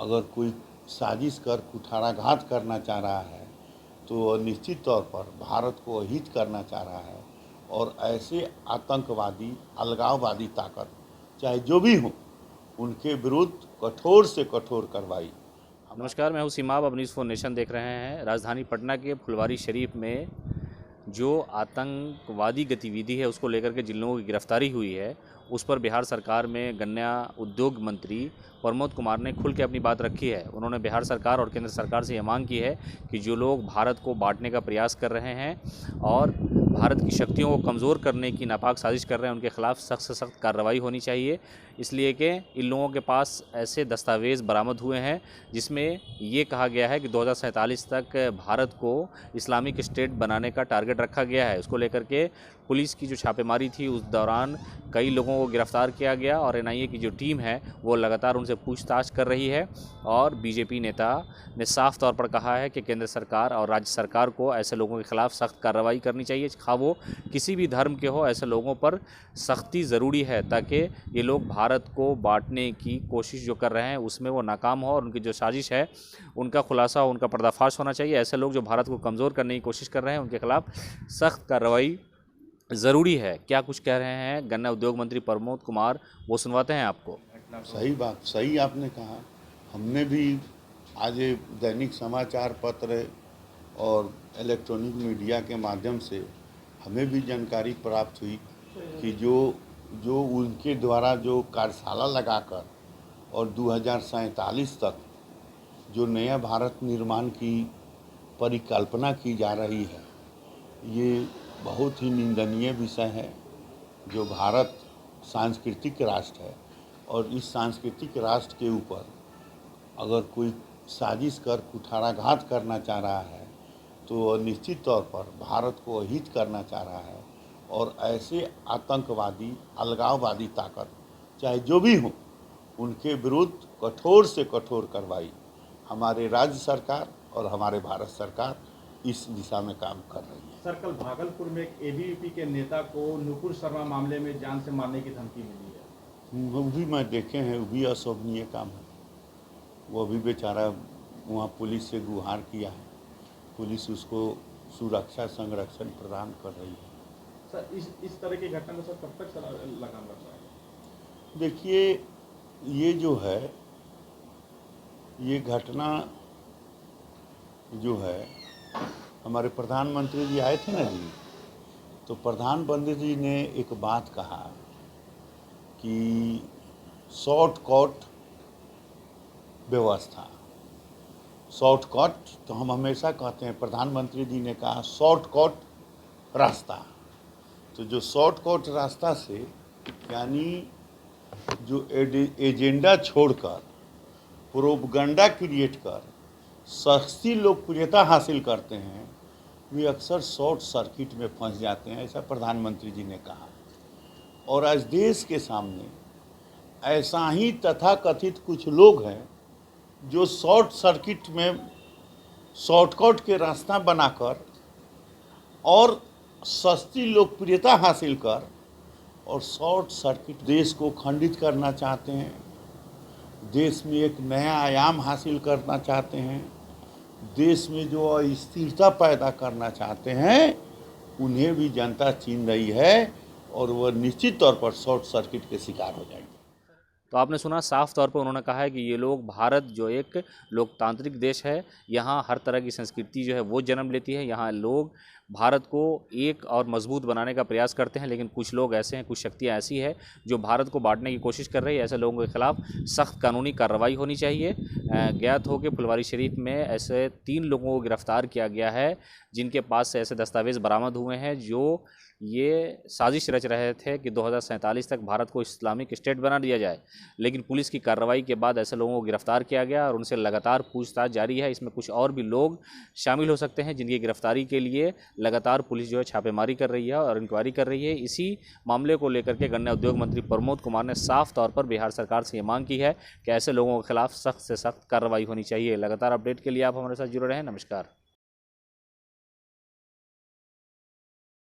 अगर कोई साजिश कर कुठाराघात करना चाह रहा है तो निश्चित तौर पर भारत को अहित करना चाह रहा है और ऐसे आतंकवादी अलगाववादी ताकत चाहे जो भी हो उनके विरुद्ध कठोर से कठोर कार्रवाई। नमस्कार, मैं हूं सीमाब। अब न्यूज़ 4 नेशन देख रहे हैं। राजधानी पटना के फुलवारी शरीफ में जो आतंकवादी गतिविधि है उसको लेकर के जिन लोगों की गिरफ्तारी हुई है उस पर बिहार सरकार में गन्ना उद्योग मंत्री प्रमोद कुमार ने खुल के अपनी बात रखी है। उन्होंने बिहार सरकार और केंद्र सरकार से यह मांग की है कि जो लोग भारत को बांटने का प्रयास कर रहे हैं और भारत की शक्तियों को कमज़ोर करने की नापाक साजिश कर रहे हैं उनके खिलाफ सख्त से सख्त कार्रवाई होनी चाहिए। इसलिए कि इन लोगों के पास ऐसे दस्तावेज़ बरामद हुए हैं जिसमें ये कहा गया है कि 2047 तक भारत को इस्लामिक स्टेट बनाने का टारगेट रखा गया है। उसको लेकर के पुलिस की जो छापेमारी थी उस दौरान कई लोगों को गिरफ्तार किया गया और एनआईए की जो टीम है वो लगातार उनसे पूछताछ कर रही है। और बीजेपी नेता ने साफ तौर पर कहा है कि केंद्र सरकार और राज्य सरकार को ऐसे लोगों के खिलाफ सख्त कार्रवाई करनी चाहिए, खा वो किसी भी धर्म के हो। ऐसे लोगों पर सख्ती ज़रूरी है ताकि ये लोग भारत को बांटने की कोशिश जो कर रहे हैं उसमें वो नाकाम हो और उनकी जो साजिश है उनका खुलासा हो, उनका पर्दाफाश होना चाहिए। ऐसे लोग जो भारत को कमज़ोर करने की कोशिश कर रहे हैं उनके खिलाफ सख्त कार्रवाई ज़रूरी है। क्या कुछ कह रहे हैं गन्ना उद्योग मंत्री प्रमोद कुमार, वो सुनवाते हैं आपको। सही बात, सही आपने कहा। हमने भी आज दैनिक समाचार पत्र और इलेक्ट्रॉनिक मीडिया के माध्यम से हमें भी जानकारी प्राप्त हुई कि जो उनके द्वारा जो कार्यशाला लगाकर और 2047 तक जो नया भारत निर्माण की परिकल्पना की जा रही है, ये बहुत ही निंदनीय विषय है। जो भारत सांस्कृतिक राष्ट्र है और इस सांस्कृतिक राष्ट्र के ऊपर अगर कोई साजिश कर कुठाराघात करना चाह रहा है तो निश्चित तौर पर भारत को अहित करना चाह रहा है और ऐसे आतंकवादी अलगाववादी ताकत चाहे जो भी हो उनके विरुद्ध कठोर से कठोर कार्रवाई हमारे राज्य सरकार और हमारे भारत सरकार इस दिशा में काम कर रही है। सर, कल भागलपुर में एक एबीवीपी के नेता को नुपुर शर्मा मामले में जान से मारने की धमकी मिली है। वो भी मैं देखे हैं, वो भी अशोभनीय काम है। वो भी बेचारा वहाँ पुलिस से गुहार किया है, पुलिस उसको सुरक्षा संरक्षण प्रदान कर रही है। सर, इस तरह की घटना को सर कब तक लगाम रख पाएगा? देखिए, ये जो है ये घटना जो है हमारे प्रधानमंत्री जी आए थे ना जी, तो प्रधानमंत्री जी ने एक बात कहा कि शॉर्टकट व्यवस्था, शॉर्टकट तो हम हमेशा कहते हैं, प्रधानमंत्री जी ने कहा शॉर्टकट रास्ता। तो जो शॉर्टकट रास्ता से यानी जो एजेंडा छोड़कर प्रोपगंडा क्रिएट कर शख्सी लोकप्रियता हासिल करते हैं वे अक्सर शॉर्ट सर्किट में फंस जाते हैं, ऐसा प्रधानमंत्री जी ने कहा। और आज देश के सामने ऐसा ही तथाकथित कुछ लोग हैं जो शॉर्ट सर्किट में शॉर्टकट के रास्ता बनाकर और सस्ती लोकप्रियता हासिल कर और शॉर्ट सर्किट देश को खंडित करना चाहते हैं, देश में एक नया आयाम हासिल करना चाहते हैं, देश में जो अस्थिरता पैदा करना चाहते हैं उन्हें भी जनता छीन रही है और वह निश्चित तौर पर शॉर्ट सर्किट के शिकार हो जाएंगे। तो आपने सुना, साफ तौर पर उन्होंने कहा है कि ये लोग, भारत जो एक लोकतांत्रिक देश है, यहाँ हर तरह की संस्कृति जो है वो जन्म लेती है। यहाँ लोग भारत को एक और मजबूत बनाने का प्रयास करते हैं, लेकिन कुछ लोग ऐसे हैं, कुछ शक्तियाँ ऐसी है जो भारत को बांटने की कोशिश कर रही है। ऐसे लोगों के खिलाफ सख्त कानूनी कार्रवाई होनी चाहिए। ज्ञात हो कि फुलवारी शरीफ में ऐसे 3 लोगों को गिरफ्तार किया गया है जिनके पास से ऐसे दस्तावेज़ बरामद हुए हैं जो ये साजिश रच रहे थे कि 2047 तक भारत को इस्लामिक स्टेट बना दिया जाए। लेकिन पुलिस की कार्रवाई के बाद ऐसे लोगों को गिरफ्तार किया गया और उनसे लगातार पूछताछ जारी है। इसमें कुछ और भी लोग शामिल हो सकते हैं जिनकी गिरफ्तारी के लिए लगातार पुलिस जो है छापेमारी कर रही है और इंक्वायरी कर रही है। इसी मामले को लेकर के गन्ना उद्योग मंत्री प्रमोद कुमार ने साफ तौर पर बिहार सरकार से ये मांग की है कि ऐसे लोगों के खिलाफ सख्त से सख्त कार्रवाई होनी चाहिए। लगातार अपडेट के लिए आप हमारे साथ जुड़े रहें। नमस्कार।